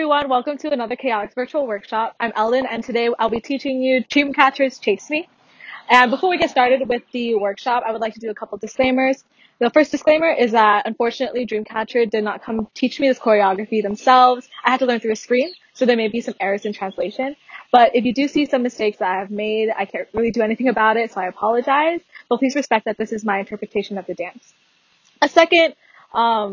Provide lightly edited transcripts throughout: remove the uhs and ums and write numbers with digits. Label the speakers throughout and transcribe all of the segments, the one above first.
Speaker 1: everyone, welcome to another Kotx virtual workshop. I'm Ellen and today I'll be teaching you Dreamcatcher Chase Me. And before we get started with the workshop, I would like to do a couple disclaimers. The first disclaimer is that unfortunately Dreamcatcher did not come teach me this choreography themselves. I had to learn through a screen, so there may be some errors in translation. But if you do see some mistakes that I have made, I can't really do anything about it, so I apologize. But please respect that this is my interpretation of the dance. A second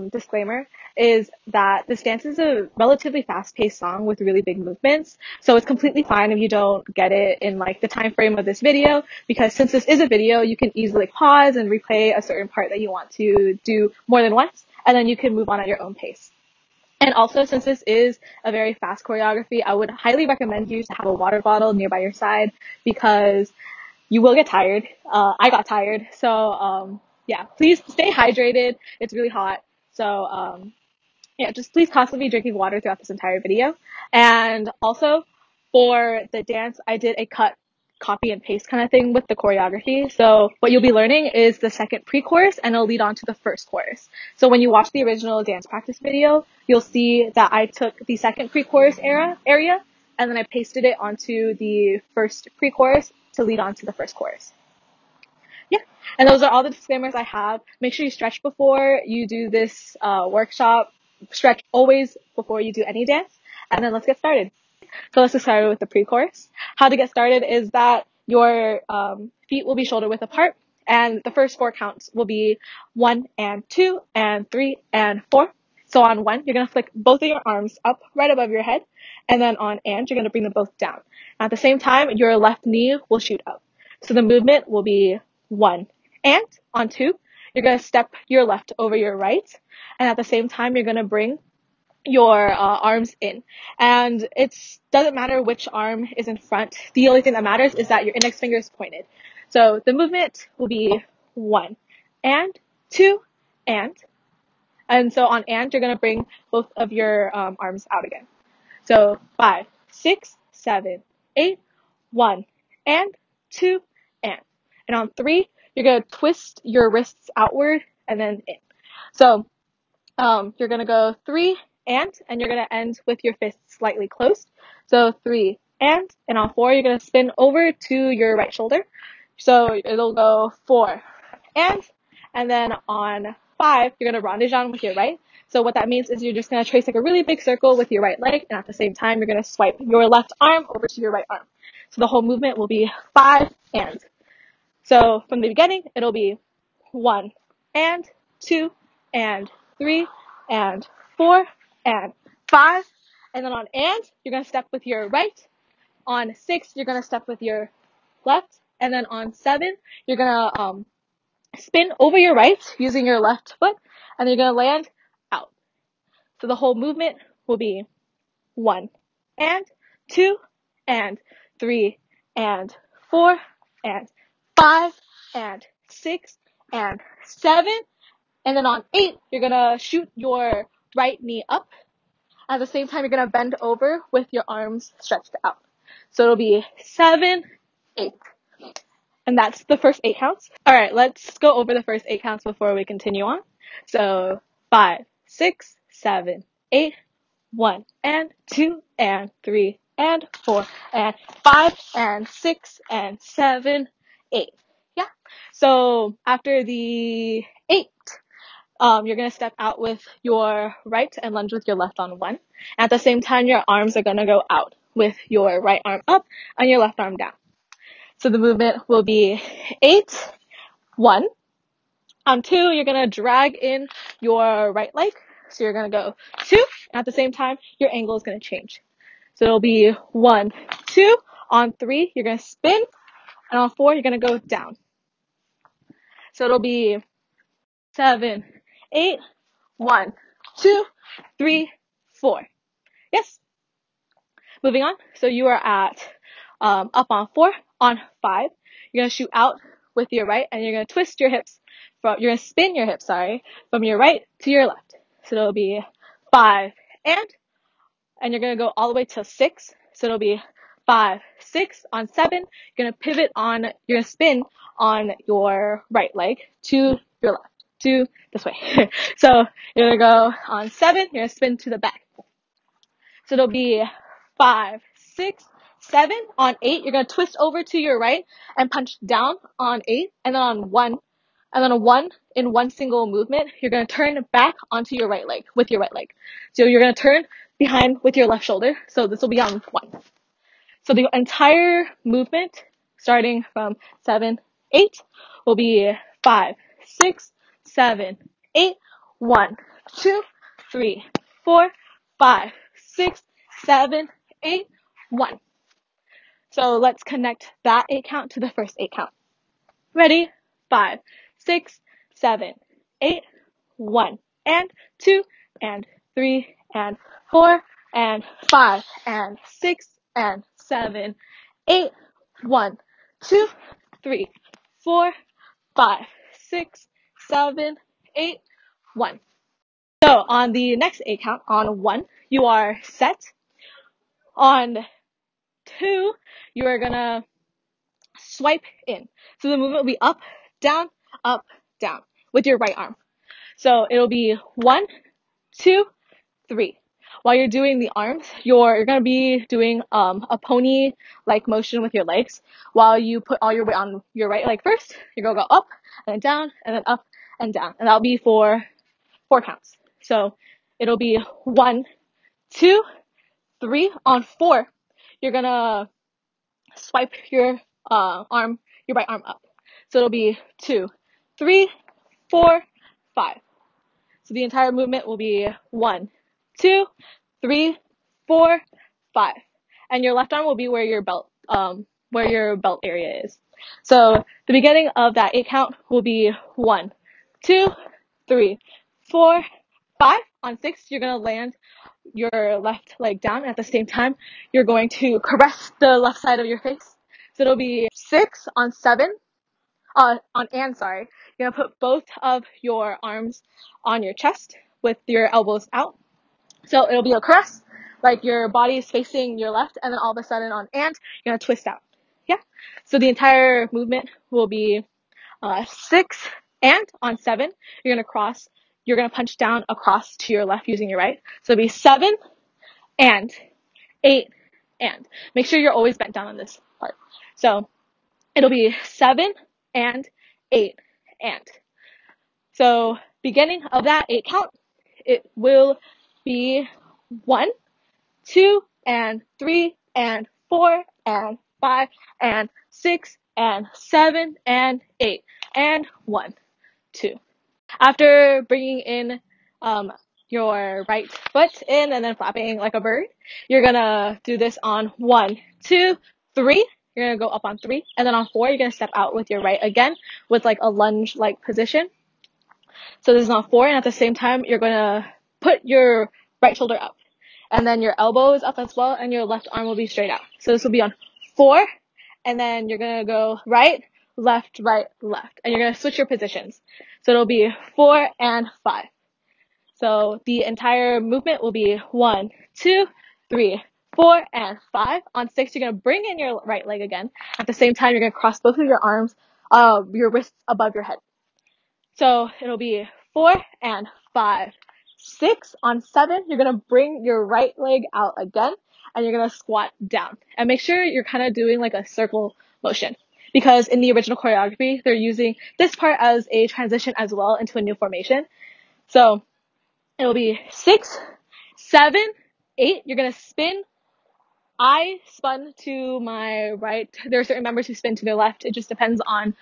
Speaker 1: disclaimer is that this dance is a relatively fast-paced song with really big movements, so it's completely fine if you don't get it in like the time frame of this video, because since this is a video, you can easily pause and replay a certain part that you want to do more than once, and then you can move on at your own pace. And also, since this is a very fast choreography, I would highly recommend you to have a water bottle nearby your side, because you will get tired. I got tired, so yeah, please stay hydrated. It's really hot. So, yeah, just please constantly be drinking water throughout this entire video. And also, for the dance, I did a cut, copy, and paste kind of thing with the choreography. So what you'll be learning is the second pre-chorus, and it'll lead on to the first chorus. So when you watch the original dance practice video, you'll see that I took the second pre-chorus area, and then I pasted it onto the first pre-chorus to lead on to the first chorus. Yeah, and those are all the disclaimers I have. Make sure you stretch before you do this workshop. Stretch always before you do any dance. And then let's get started. So let's get started with the pre-chorus. How to get started is that your feet will be shoulder width apart, and the first four counts will be 1 and 2 and 3 and 4. So on 1, you're going to flick both of your arms up right above your head, and then on and, you're going to bring them both down. At the same time, your left knee will shoot up. So the movement will be 1 and on 2, you're going to step your left over your right, and at the same time, you're going to bring your arms in. And it doesn't matter which arm is in front. The only thing that matters is that your index finger is pointed. So the movement will be 1 and 2 and so on and, you're going to bring both of your arms out again. So 5, 6, 7, 8, 1 and 2 and. And on 3, you're going to twist your wrists outward and then in. So you're going to go 3 and you're going to end with your fists slightly closed. So 3 and on 4, you're going to spin over to your right shoulder. So it'll go 4 and then on 5, you're going to rendezvous with your right. So what that means is you're just going to trace like a really big circle with your right leg, and at the same time, you're going to swipe your left arm over to your right arm. So the whole movement will be 5 and. So from the beginning, it'll be 1 and 2 and 3 and 4 and 5. And then on and, you're going to step with your right. On 6, you're going to step with your left. And then on 7, you're going to spin over your right using your left foot. And then you're going to land out. So the whole movement will be 1 and 2 and 3 and 4 and 5 and 6 and 7. And then on 8, you're going to shoot your right knee up. At the same time, you're going to bend over with your arms stretched out. So it'll be 7, 8. And that's the first 8 counts. All right, let's go over the first 8 counts before we continue on. So 5, 6, 7, 8, 1 and 2 and 3 and 4 and 5 and 6 and 7, 8. Yeah. So after the 8, you're going to step out with your right and lunge with your left on 1. At the same time, your arms are going to go out with your right arm up and your left arm down. So the movement will be 8, 1. On 2, you're going to drag in your right leg. So you're going to go 2. And at the same time, your angle is going to change. So it'll be 1, 2. On 3, you're going to spin. And on 4, you're going to go down. So it'll be 7, 8, 1, 2, 3, 4. Yes. Moving on. So you are at up on 4. On 5, you're going to shoot out with your right, and you're going to twist your hips. You're going to spin your hips, from your right to your left. So it'll be 5 and you're going to go all the way to 6. So it'll be 5, 6. On 7, you're going to pivot on, you're going to spin on your right leg to your left, to this way. So you're going to go on 7, you're going to spin to the back. So it'll be 5, 6, 7. On 8, you're going to twist over to your right and punch down on 8, and then on 1, and then a 1 in one single movement, you're going to turn back onto your right leg with your right leg. So you're going to turn behind with your left shoulder. So this will be on 1. So the entire movement, starting from 7, 8, will be 5, 6, 7, 8, 1, 2, 3, 4, 5, 6, 7, 8, 1. So let's connect that 8 count to the first 8 count. Ready? 5, 6, 7, 8, 1, and 2, and 3, and 4, and 5, and 6, and 7, 8, 1, 2, 3, 4, 5, 6, 7, 8, 1. So on the next 8 count, on 1, you are set. On 2, you are gonna swipe in. So the movement will be up, down, with your right arm. So it'll be 1, 2, 3. While you're doing the arms, you're going to be doing a pony-like motion with your legs. While you put all your weight on your right leg first, you're going to go up and then down and then up and down. And that'll be for 4 counts. So it'll be 1, 2, 3. On 4, you're going to swipe your right arm up. So it'll be 2, 3, 4, 5. So the entire movement will be 1, 2, 3, 4, 5. And your left arm will be where your belt area is. So the beginning of that 8 count will be 1, 2, 3, 4, 5. On 6, you're going to land your left leg down. At the same time, you're going to caress the left side of your face. So it'll be 6 on 7. You're going to put both of your arms on your chest with your elbows out. So it'll be a caress, like your body is facing your left, and then all of a sudden on and, you're going to twist out. Yeah? So the entire movement will be 6 and on 7, you're going to punch down across to your left using your right. So it'll be 7 and 8 and. Make sure you're always bent down on this part. So it'll be 7 and 8 and. So beginning of that 8 count, it will be 1, 2, and 3, and 4, and 5, and 6, and 7, and 8, and 1, 2. After bringing in your right foot in and then flapping like a bird, you're gonna do this on 1, 2, 3. You're gonna go up on 3, and then on 4, you're gonna step out with your right again with like a lunge-like position. So this is on 4, and at the same time, you're gonna put your right shoulder up, and then your elbow is up as well, and your left arm will be straight out. So this will be on 4, and then you're gonna go right, left, and you're gonna switch your positions. So it'll be 4 and 5. So the entire movement will be 1, 2, 3, 4, and 5. On 6, you're going to bring in your right leg again. At the same time, you're going to cross both of your arms, your wrists above your head. So it'll be 4 and 5, 6. On 7, you're going to bring your right leg out again, and you're going to squat down. And make sure you're kind of doing like a circle motion, because in the original choreography, they're using this part as a transition as well into a new formation. So it'll be 6, 7, 8. You're going to spin. I spun to my right. There are certain members who spin to their left. It just depends on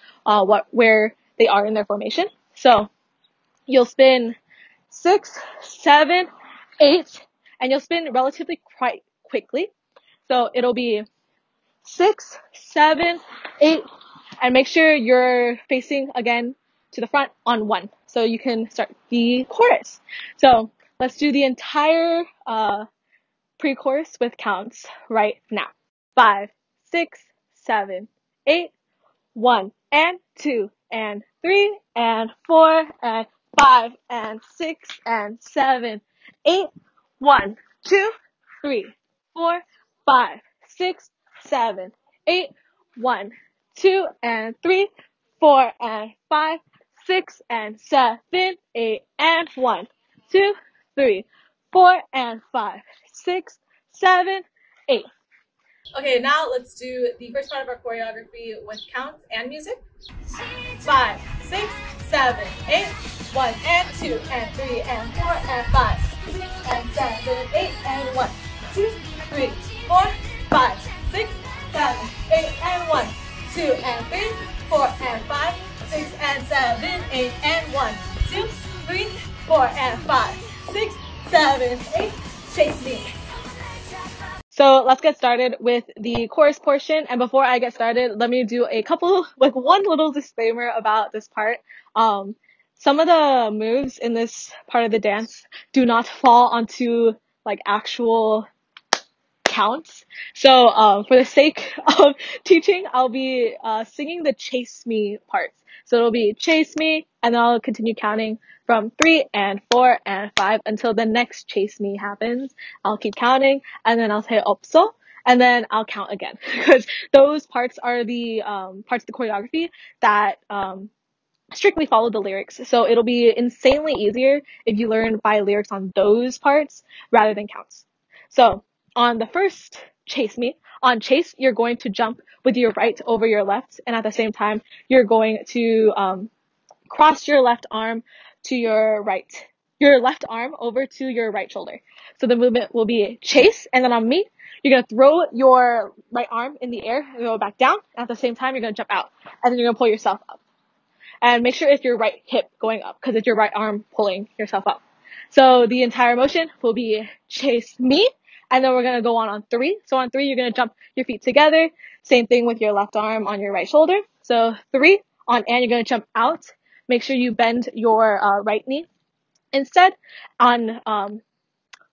Speaker 1: where they are in their formation. So you'll spin 6, 7, 8, and you'll spin relatively quite quickly. So it'll be 6, 7, 8, and make sure you're facing again to the front on 1. So you can start the chorus. So let's do the entire pre-chorus with counts right now. 5, 6, 7, 8, 1, and 2, and 3, and 4, and 5, and 6, and 7, 8, 1, 2, 3, 4, 5, 6, 7, 8, 1, 2, and 3, 4, and 5, 6, and 7, 8, and 1, 2, 3, 4, and 5, 6, 7, 8.
Speaker 2: Okay, now let's do the first part of our choreography with counts and music. 5, 6, 7, 8. 1 and 2 and 3 and 4 and 5, 6 and 7, 8 and 1, 2, 3, 4, 5, 6, 7, 8 and 1, 2 and 3, 4 and 5, 6 and 7, 8 and 1, 2, 3, 4 and 5, 6, 7, 8. Chase me.
Speaker 1: So let's get started with the chorus portion. And before I get started, let me do one little disclaimer about this part. Some of the moves in this part of the dance do not fall onto actual counts. So for the sake of teaching, I'll be singing the chase me parts. So it'll be chase me, and then I'll continue counting from 3 and 4 and 5 until the next chase me happens. I'll keep counting, and then I'll say 없어, and then I'll count again. Because those parts are the parts of the choreography that strictly follow the lyrics. So it'll be insanely easier if you learn by lyrics on those parts rather than counts. So on the first chase me, on chase, you're going to jump with your right over your left, and at the same time, you're going to cross your left arm to your right, your left arm over to your right shoulder. So the movement will be chase, and then on me, you're going to throw your right arm in the air and go back down. And at the same time, you're going to jump out, and then you're going to pull yourself up. And make sure it's your right hip going up, because it's your right arm pulling yourself up. So the entire motion will be chase me, and then we're going to go on 3. So on 3, you're going to jump your feet together. Same thing with your left arm on your right shoulder. So 3, on and you're going to jump out. Make sure you bend your right knee. Instead, on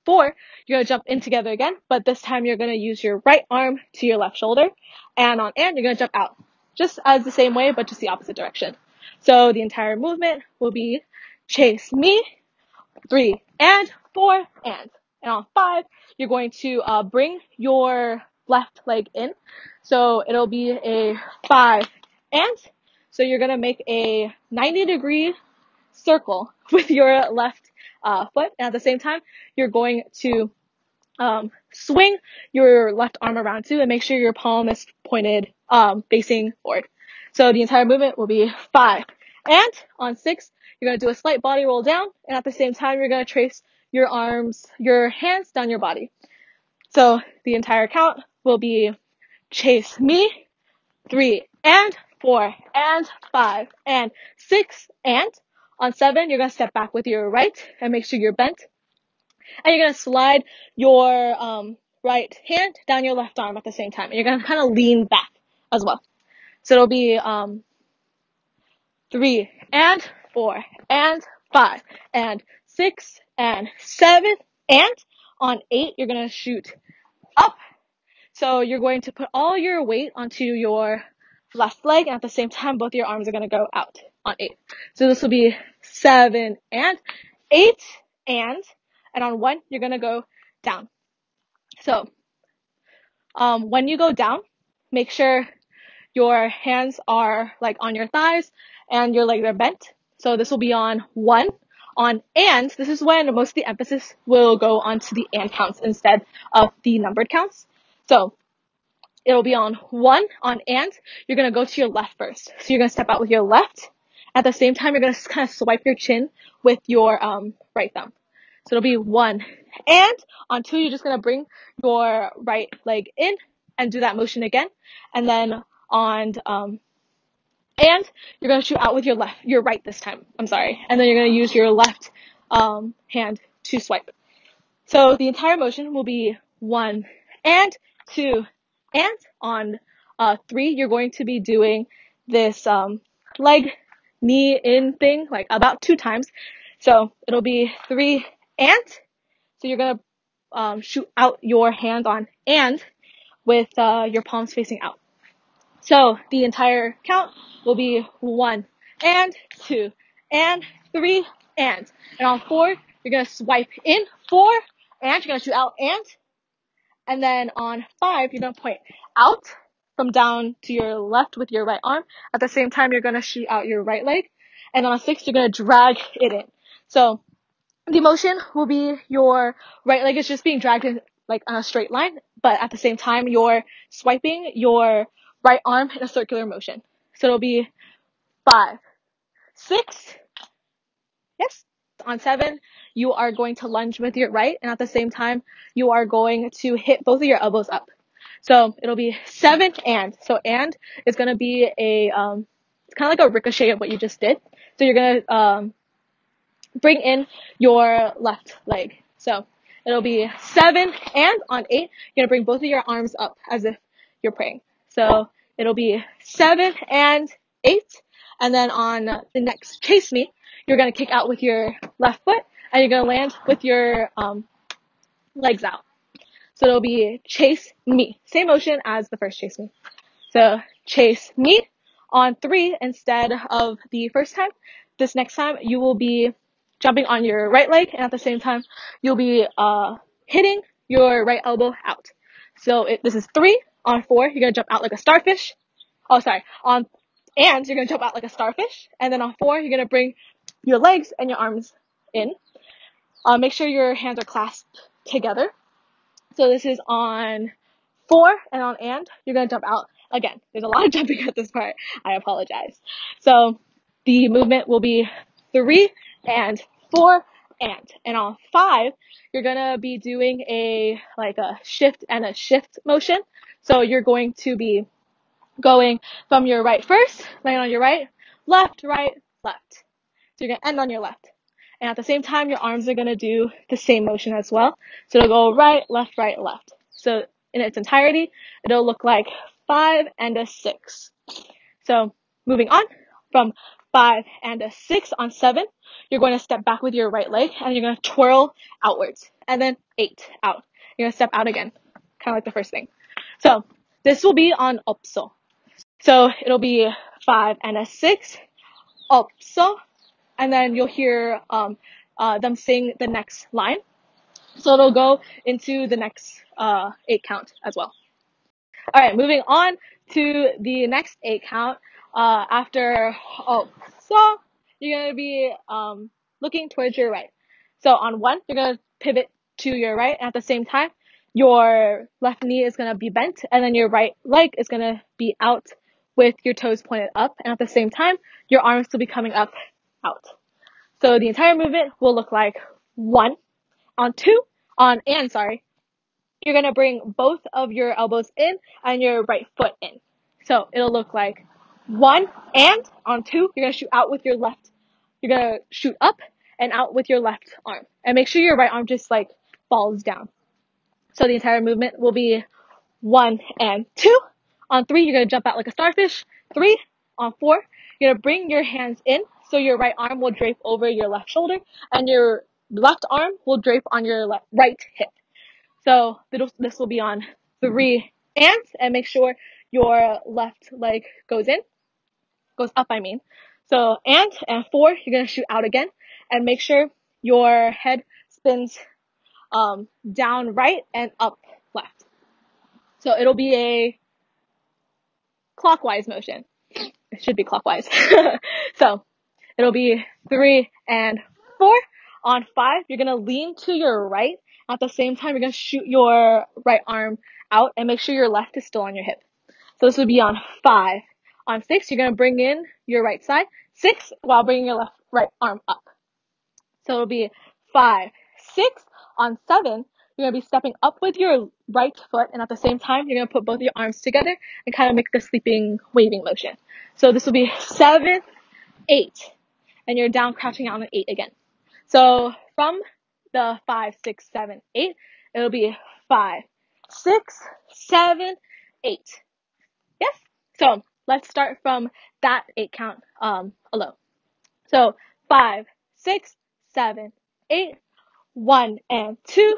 Speaker 1: 4, you're going to jump in together again, but this time you're going to use your right arm to your left shoulder. And on and, you're going to jump out. Just as the same way, but just the opposite direction. So the entire movement will be chase me, 3 and 4 and. And on 5, you're going to bring your left leg in. So it'll be a 5 and. So you're going to make a 90-degree circle with your left foot. And at the same time, you're going to swing your left arm around too, and make sure your palm is pointed facing forward. So the entire movement will be 5 and. On 6, you're going to do a slight body roll down, and at the same time, you're going to trace your hands down your body. So the entire count will be chase me, 3 and 4 and 5 and 6 and. On 7, you're going to step back with your right and make sure you're bent. And you're going to slide your right hand down your left arm at the same time. And you're going to kind of lean back as well. So it'll be 3 and 4 and 5 and 6 and 7 and. On 8, you're going to shoot up. So you're going to put all your weight onto your left leg, and at the same time, both your arms are going to go out on 8. So this will be 7 and 8 and on 1, you're going to go down. So when you go down, make sure your hands are on your thighs and your legs are bent. So this will be on 1. On and, this is when most of the emphasis will go onto the and counts instead of the numbered counts. So it'll be on 1. On and, you're going to go to your left first. So you're going to step out with your left. At the same time, you're going to kind of swipe your chin with your right thumb. So it'll be 1. And on 2, you're just going to bring your right leg in and do that motion again. And then on and you're going to shoot out with your right this time. I'm sorry. And then you're going to use your left hand to swipe. So the entire motion will be 1 and 2 and. On 3, you're going to be doing this leg knee in thing about 2 times. So it'll be 3 and. So you're going to shoot out your hand on and with your palms facing out. So the entire count will be 1 and 2 and 3 and. And on 4, you're going to swipe in 4 and you're going to shoot out and. And then on 5, you're going to point out from down to your left with your right arm. At the same time, you're going to shoot out your right leg. And on 6, you're going to drag it in. So the motion will be your right leg is just being dragged in like on a straight line, but at the same time, you're swiping your right arm in a circular motion. So it'll be 5, 6, yes. On 7, you are going to lunge with your right, and at the same time, you are going to hit both of your elbows up. So it'll be 7 and. So and is going to be it's kind of like a ricochet of what you just did. So you're going to bring in your left leg. So it'll be 7 and on 8, you're going to bring both of your arms up as if you're praying. So it'll be 7 and 8. And then on the next Chase Me, you're going to kick out with your left foot and you're going to land with your legs out. So it'll be Chase Me. Same motion as the first Chase Me. So Chase Me on 3 instead of the first time. This next time you will be jumping on your right leg, and at the same time you'll be hitting your right elbow out. So this is 3. On 4, you're gonna jump out like a starfish. Oh, sorry. And you're gonna jump out like a starfish, and then on 4, you're gonna bring your legs and your arms in. Make sure your hands are clasped together. So this is on 4, and on and, you're gonna jump out again. There's a lot of jumping at this part. I apologize. So the movement will be 3 and 4 and on 5, you're gonna be doing a shift and a shift motion. So you're going to be going from your right first, land on your right, left, left. So you're gonna end on your left. And at the same time, your arms are gonna do the same motion as well. So it'll go right, left, right, left. So in its entirety, it'll look like 5 and a 6. So moving on from 5 and a 6 on 7, you're going to step back with your right leg and you're going to twirl outwards. And then 8 out. You're going to step out again, kind of like the first thing. So this will be on opso. So it'll be 5 and a 6, opso, and then you'll hear them sing the next line. So it'll go into the next 8 count as well. All right, moving on to the next 8 count. After opso, you're gonna be looking towards your right. So on 1, you're gonna pivot to your right, and at the same time, your left knee is gonna be bent, and then your right leg is gonna be out with your toes pointed up, and at the same time, your arms will be coming up, out. So the entire movement will look like 1, on 2, you're gonna bring both of your elbows in and your right foot in. So it'll look like 1 and on 2, you're gonna shoot out with your left. You're gonna shoot up and out with your left arm. And make sure your right arm just falls down. So the entire movement will be 1 and 2. On 3, you're gonna jump out like a starfish. 3. On 4, you're gonna bring your hands in so your right arm will drape over your left shoulder and your left arm will drape on your right hip. So this will be on 3 and make sure your left leg goes up, I mean. So and 4, you're gonna shoot out again and make sure your head spins down right and up left. So it'll be a clockwise motion. It should be clockwise. So it'll be 3 and 4. On 5, you're gonna lean to your right. At the same time, you're gonna shoot your right arm out and make sure your left is still on your hip. So this would be on 5. On 6, you're gonna bring in your right side. 6 while bringing your right arm up. So it'll be 5, 6. On 7, you're gonna be stepping up with your right foot, and at the same time, you're gonna put both your arms together and kind of make the sleeping waving motion. So this will be 7, 8, and you're down crouching out on 8 again. So from the 5, 6, 7, 8, it'll be 5, 6, 7, 8. Yes? So let's start from that 8 count alone. So 5, 6, 7, 8, 1 and 2,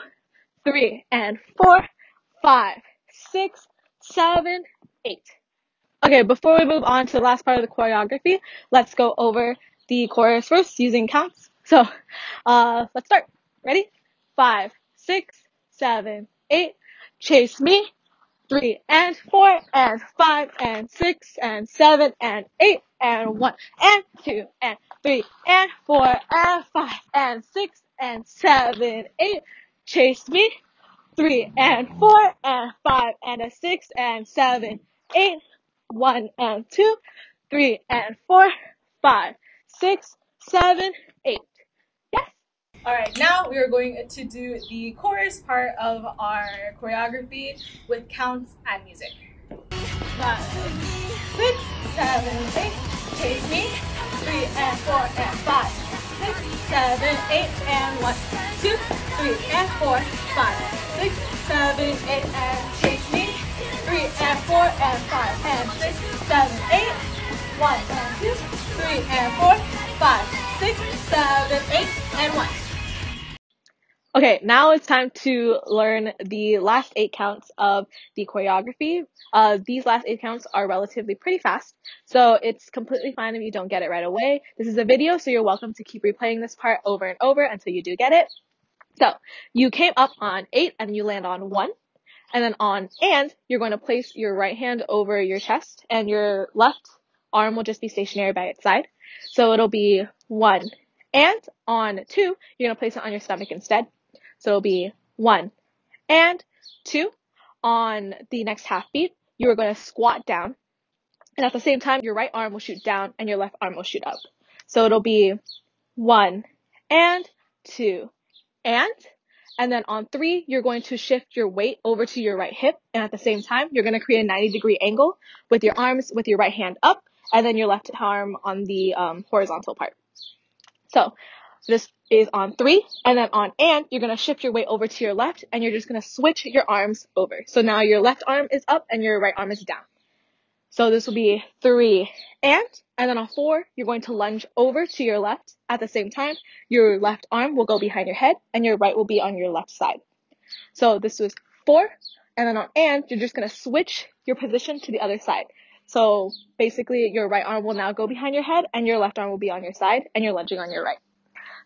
Speaker 1: 3 and 4, 5, 6, 7, 8. Okay, before we move on to the last part of the choreography, let's go over the chorus first using counts. So let's start. Ready? 5, 6, 7, 8. Chase me. 3 and 4 and 5 and 6 and 7 and 8 and 1 and 2 and 3 and 4 and 5 and 6 and 7, 8. Chase me. 3 and 4 and 5 and a 6 and 7, 8, 1 and 2, 3 and 4, 5, 6, 7, 8. Yes.
Speaker 2: Alright, now we are going to do the chorus part of our choreography with counts and music. 5, 6, 7, 8, chase me. 3 and 4 and 5, 6, 7, 8 and 1, 2, 3 and 4, 5, 6, 7, 8 and chase me. 3 and 4 and 5 and 6, 7, 8, 1 and 2, 3 and 4, 5, 6, 7, 8 and 1.
Speaker 1: Okay, now it's time to learn the last 8 counts of the choreography. These last 8 counts are relatively pretty fast, so it's completely fine if you don't get it right away. This is a video, so you're welcome to keep replaying this part over and over until you do get it. So, you came up on 8 and you land on 1, and then on and, you're going to place your right hand over your chest, and your left arm will just be stationary by its side. So it'll be 1, and on 2, you're going to place it on your stomach instead. So it'll be 1 and 2. On the next half beat, you are going to squat down, and at the same time, your right arm will shoot down and your left arm will shoot up. So it'll be 1 and 2 and then on 3, you're going to shift your weight over to your right hip, and at the same time, you're going to create a 90-degree angle with your arms, with your right hand up, and then your left arm on the horizontal part. So this is on 3, and then on and, you're going to shift your weight over to your left, and you're just going to switch your arms over. So now your left arm is up and your right arm is down. So this will be 3 and then on 4, you're going to lunge over to your left. At the same time, your left arm will go behind your head, and your right will be on your left side. So this was 4, and then on and, you're just going to switch your position to the other side. So basically, your right arm will now go behind your head, and your left arm will be on your side, and you're lunging on your right.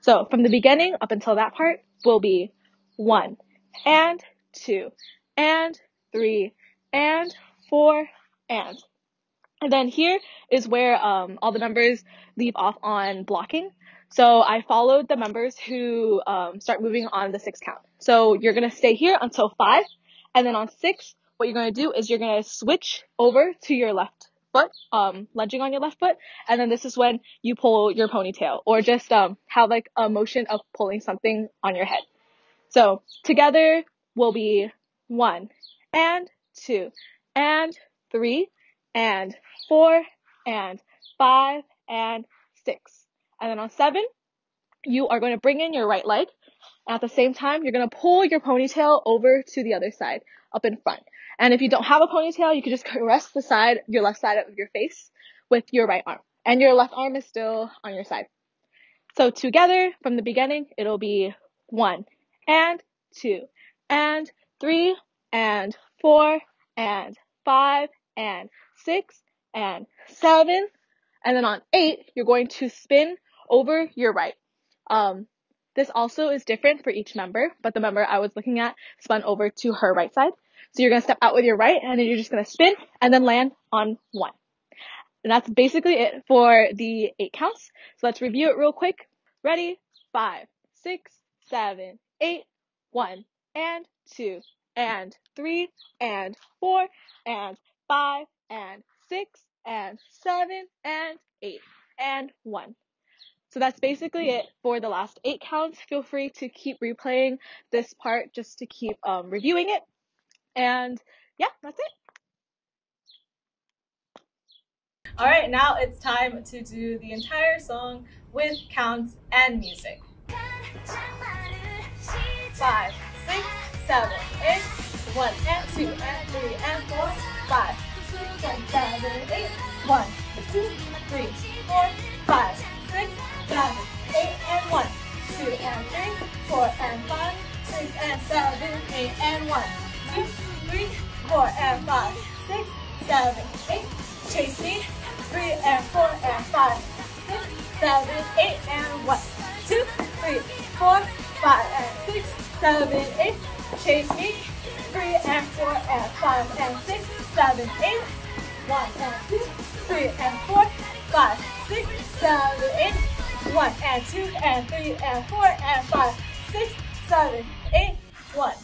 Speaker 1: So from the beginning up until that part will be 1 and 2 and 3 and 4 and. And then here is where all the members leave off on blocking. So I followed the members who start moving on the 6 count. So you're going to stay here until 5, and then on 6, what you're going to do is you're going to switch over to your left foot, lunging on your left foot, and then this is when you pull your ponytail, or just have like a motion of pulling something on your head. So together will be 1 and 2 and 3 and 4 and 5 and 6. And then on 7, you are going to bring in your right leg. And at the same time, you're going to pull your ponytail over to the other side, up in front. And if you don't have a ponytail, you can just rest your left side of your face with your right arm. And your left arm is still on your side. So together, from the beginning, it'll be 1 and 2 and 3 and 4 and 5 and 6 and 7. And then on 8, you're going to spin over your right. This also is different for each member, but the member I was looking at spun over to her right side. So you're going to step out with your right, and then you're just going to spin and then land on 1. And that's basically it for the 8 counts. So let's review it real quick. Ready? 5, 6, 7, 8, 1 and 2 and 3 and 4 and 5 and 6 and 7 and 8 and 1. So that's basically it for the last 8 counts. Feel free to keep replaying this part just to keep reviewing it. And yeah, that's it.
Speaker 2: Alright, now it's time to do the entire song with counts and music. 5, 6, 7, 8, 1 and 2 and 3 and 4, 5, 6 and 7, 8, 1, 2, 3, 4, 5, 6, 7, 8 and 1, 2 and 3, 4 and 5, 6 and 7, 8 and 1, 2, 3, 4 and 5, 6, 7, 8, chase me. 3 and 4 and 5, 6, 7, 8 and 1, 2, 3, 4, 5 and 6, 7, 8, chase me. 3 and 4 and 5 and 6, 7, 8, 1 and 2, 3 and 4, 5, 6, 7, 8, 1 and 2 and 3 and 4 and 5, 6, 7, 8, 1.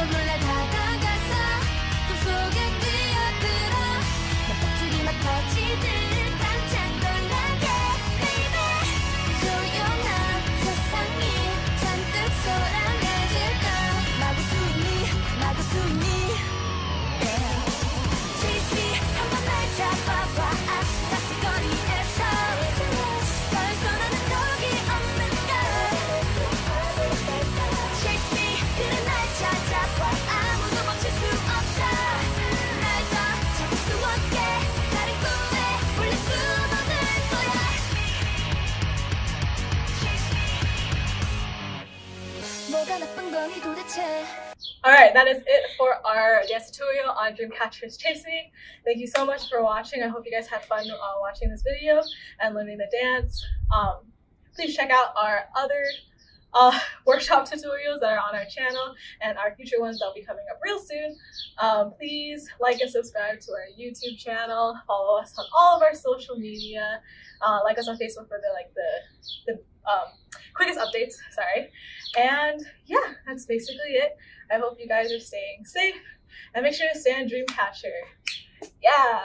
Speaker 3: 몰래 다가가서 꿈속에 뛰어들어 내 밧줄이 막 터지듯 깜짝 놀라게 baby 조용한 세상이 잔뜩 소란해질까 막을 수 있니 막을 수 있니 Chase me 한번 날 잡아봐 아슬아슬거리에서 벌써 나는 거기 없는가 Chase me 그래 날 찾아봐 아무도 멈출 수 없어 날 더 잡을 수 없게 다른 꿈에 몰려 숨어들 거야 뭐가 나쁜 거니 도대체
Speaker 2: Alright, that is it for our dance tutorial on Dreamcatcher Chase Me. Thank you so much for watching. I hope you guys had fun watching this video and learning the dance. Please check out our other workshop tutorials that are on our channel and our future ones that will be coming up real soon. Please like and subscribe to our YouTube channel. Follow us on all of our social media. Like us on Facebook for the quickest updates. Sorry. And yeah, that's basically it. I hope you guys are staying safe and make sure to stay on Dreamcatcher. Yeah.